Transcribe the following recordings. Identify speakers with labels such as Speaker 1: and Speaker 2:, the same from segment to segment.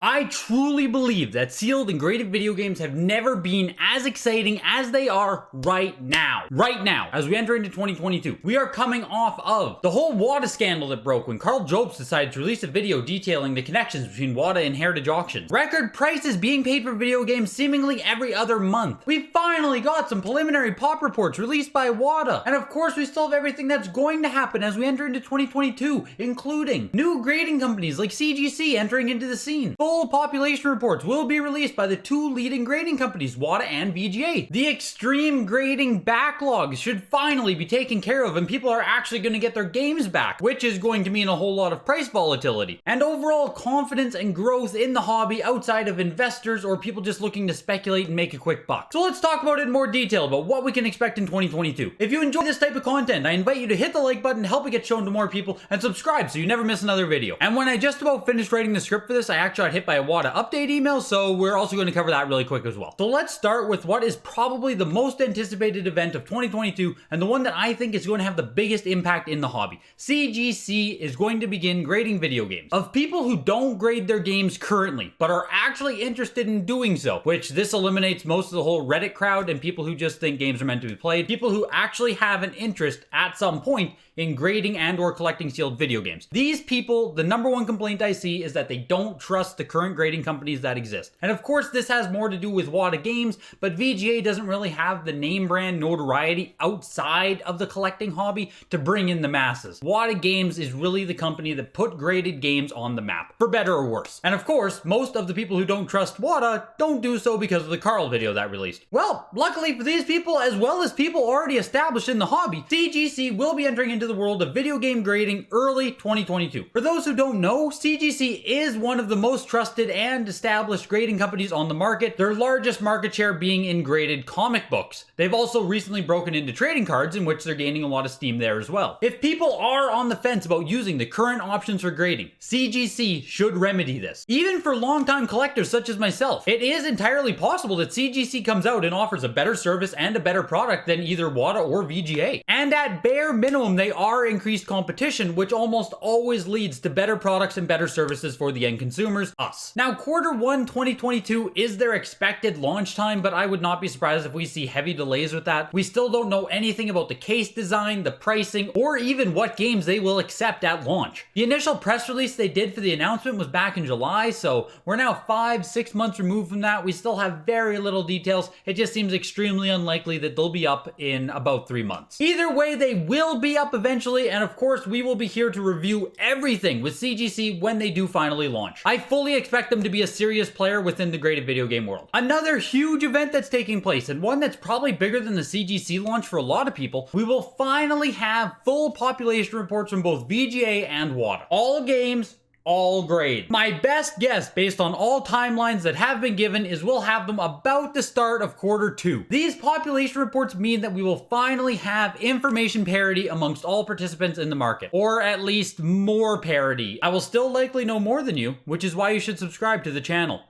Speaker 1: I truly believe that sealed and graded video games have never been as exciting as they are right now. Right now, as we enter into 2022, we are coming off of the whole WATA scandal that broke when Carl Jobst decided to release a video detailing the connections between WATA and heritage auctions. Record prices being paid for video games seemingly every other month. We finally got some preliminary pop reports released by WATA. And of course, we still have everything that's going to happen as we enter into 2022, including new grading companies like CGC entering into the scene. Full population reports will be released by the two leading grading companies, WATA and VGA. The extreme grading backlogs should finally be taken care of and people are actually going to get their games back, which is going to mean a whole lot of price volatility and overall confidence and growth in the hobby outside of investors or people just looking to speculate and make a quick buck. So let's talk about it in more detail about what we can expect in 2022. If you enjoy this type of content, I invite you to hit the like button to help it get shown to more people and subscribe so you never miss another video. And when I just about finished writing the script for this, I actually got hit by a WATA update email, so we're also going to cover that really quick as well. So let's start with what is probably the most anticipated event of 2022 and the one that I think is going to have the biggest impact in the hobby. CGC is going to begin grading video games of people who don't grade their games currently, but are actually interested in doing so, which this eliminates most of the whole Reddit crowd and people who just think games are meant to be played, people who actually have an interest at some point in grading and or collecting sealed video games. These people, the number one complaint I see is that they don't trust the current grading companies that exist. And of course, this has more to do with WATA Games, but VGA doesn't really have the name brand notoriety outside of the collecting hobby to bring in the masses. WATA Games is really the company that put graded games on the map, for better or worse. And of course, most of the people who don't trust WATA don't do so because of the Carl video that released. Well, luckily for these people, as well as people already established in the hobby, CGC will be entering into the world of video game grading early 2022. For those who don't know, CGC is one of the most trusted and established grading companies on the market, their largest market share being in graded comic books. They've also recently broken into trading cards, in which they're gaining a lot of steam there as well. If people are on the fence about using the current options for grading, CGC should remedy this. Even for longtime collectors such as myself, it is entirely possible that CGC comes out and offers a better service and a better product than either WATA or VGA. And at bare minimum, they are increased competition, which almost always leads to better products and better services for the end consumers, us. Now, Q1 2022 is their expected launch time, but I would not be surprised if we see heavy delays with that. We still don't know anything about the case design, the pricing, or even what games they will accept at launch. The initial press release they did for the announcement was back in July, so we're now 5-6 months removed from that. We still have very little details. It just seems extremely unlikely that they'll be up in about 3 months. Either way, they will be up eventually, and of course, we will be here to review everything with CGC when they do finally launch. I fully expect them to be a serious player within the graded video game world. Another huge event that's taking place, and one that's probably bigger than the CGC launch for a lot of people, we will finally have full population reports from both VGA and WATA. All games, all grade. My best guess based on all timelines that have been given is we'll have them about the start of Q2. These population reports mean that we will finally have information parity amongst all participants in the market, or at least more parity. I will still likely know more than you, which is why you should subscribe to the channel.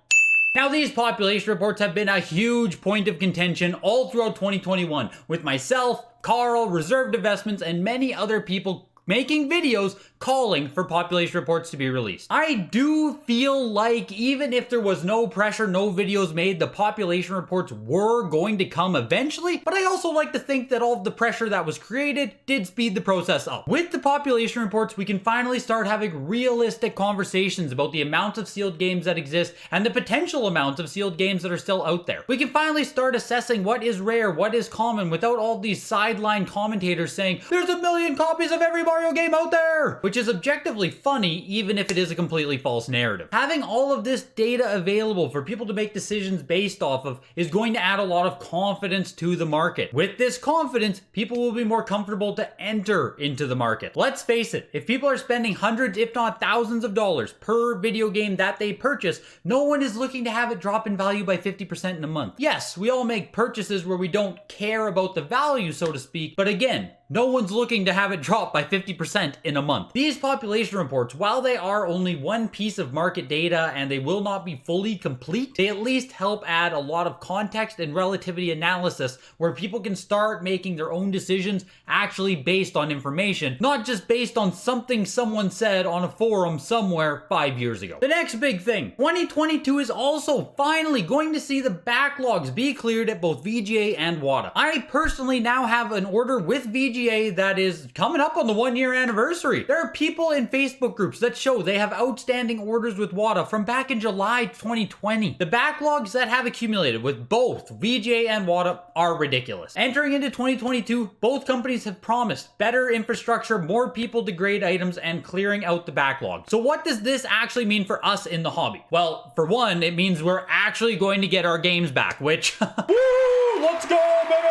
Speaker 1: Now, these population reports have been a huge point of contention all throughout 2021, with myself, Carl, Reserved Investments, and many other people making videos calling for population reports to be released. I do feel like even if there was no pressure, no videos made, the population reports were going to come eventually, but I also like to think that all of the pressure that was created did speed the process up. With the population reports, we can finally start having realistic conversations about the amount of sealed games that exist and the potential amount of sealed games that are still out there. We can finally start assessing what is rare, what is common, without all these sideline commentators saying, "There's 1 million copies of every Mario game out there," which is objectively funny, even if it is a completely false narrative. Having all of this data available for people to make decisions based off of is going to add a lot of confidence to the market. With this confidence, people will be more comfortable to enter into the market. Let's face it, if people are spending hundreds, if not thousands of dollars per video game that they purchase, no one is looking to have it drop in value by 50% in a month. Yes, we all make purchases where we don't care about the value, so to speak, but again, no one's looking to have it drop by 50% in a month. These population reports, while they are only one piece of market data and they will not be fully complete, they at least help add a lot of context and relativity analysis where people can start making their own decisions actually based on information, not just based on something someone said on a forum somewhere 5 years ago. The next big thing, 2022 is also finally going to see the backlogs be cleared at both VGA and WATA. I personally now have an order with VGA that is coming up on the 1-year anniversary. There are people in Facebook groups that show they have outstanding orders with WATA from back in July 2020. The backlogs that have accumulated with both VGA and WATA are ridiculous. Entering into 2022, both companies have promised better infrastructure, more people to grade items, and clearing out the backlog. So what does this actually mean for us in the hobby? Well, for one, it means we're actually going to get our games back, which woo, let's go, baby!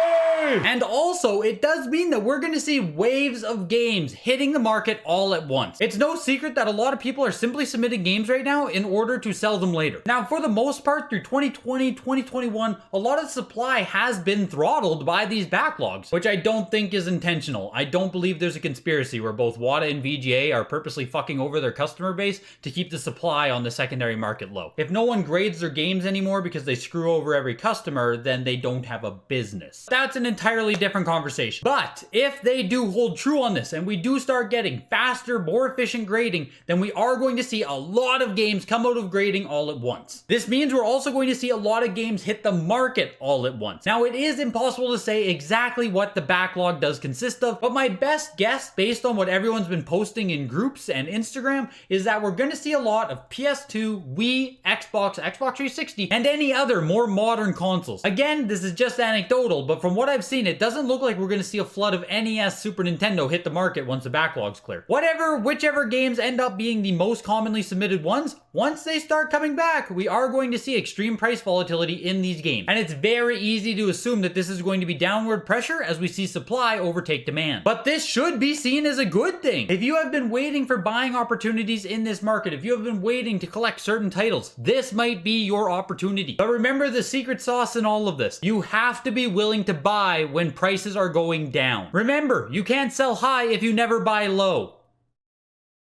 Speaker 1: And also, it does mean that we're going to see waves of games hitting the market all at once. It's no secret that a lot of people are simply submitting games right now in order to sell them later. Now, for the most part, through 2020, 2021, a lot of supply has been throttled by these backlogs, which I don't think is intentional. I don't believe there's a conspiracy where both WATA and VGA are purposely fucking over their customer base to keep the supply on the secondary market low. If no one grades their games anymore because they screw over every customer, then they don't have a business. That's an entirely different conversation. But if they do hold true on this and we do start getting faster, more efficient grading, then we are going to see a lot of games come out of grading all at once. This means we're also going to see a lot of games hit the market all at once. Now, it is impossible to say exactly what the backlog does consist of, but my best guess, based on what everyone's been posting in groups and Instagram, is that we're going to see a lot of PS2, Wii, Xbox 360, and any other more modern consoles. Again, this is just anecdotal, but from what I've seen, it doesn't look like we're going to see a flood of NES, Super Nintendo hit the market once the backlog's clear. Whichever games end up being the most commonly submitted ones, once they start coming back, we are going to see extreme price volatility in these games. And it's very easy to assume that this is going to be downward pressure as we see supply overtake demand. But this should be seen as a good thing. If you have been waiting for buying opportunities in this market, if you have been waiting to collect certain titles, this might be your opportunity. But remember the secret sauce in all of this. You have to be willing to buy when prices are going down. Remember, you can't sell high if you never buy low.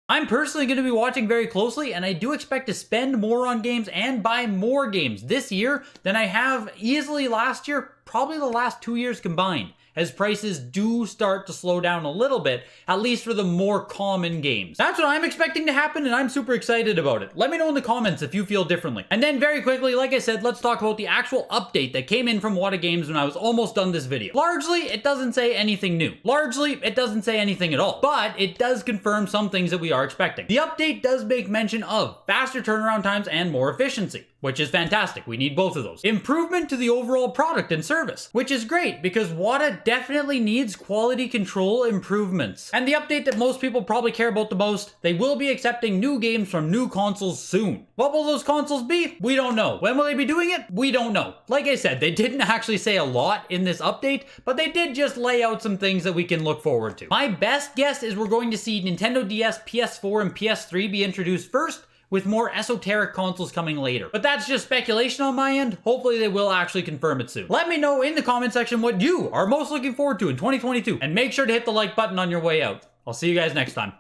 Speaker 1: I'm personally going to be watching very closely, and I do expect to spend more on games and buy more games this year than I have easily last year, probably the last 2 years combined, as prices do start to slow down a little bit, at least for the more common games. That's what I'm expecting to happen, and I'm super excited about it. Let me know in the comments if you feel differently. And then very quickly, like I said, let's talk about the actual update that came in from WATA Games when I was almost done this video. Largely, it doesn't say anything new. Largely, it doesn't say anything at all. But it does confirm some things that we are expecting. The update does make mention of faster turnaround times and more efficiency, which is fantastic. We need both of those. Improvement to the overall product and service, which is great because WATA definitely needs quality control improvements. And the update that most people probably care about the most, they will be accepting new games from new consoles soon. What will those consoles be? We don't know. When will they be doing it? We don't know. Like I said, they didn't actually say a lot in this update, but they did just lay out some things that we can look forward to. My best guess is we're going to see Nintendo DS, PS4, and PS3 be introduced first, with more esoteric consoles coming later. But that's just speculation on my end. Hopefully they will actually confirm it soon. Let me know in the comment section what you are most looking forward to in 2022, and make sure to hit the like button on your way out. I'll see you guys next time.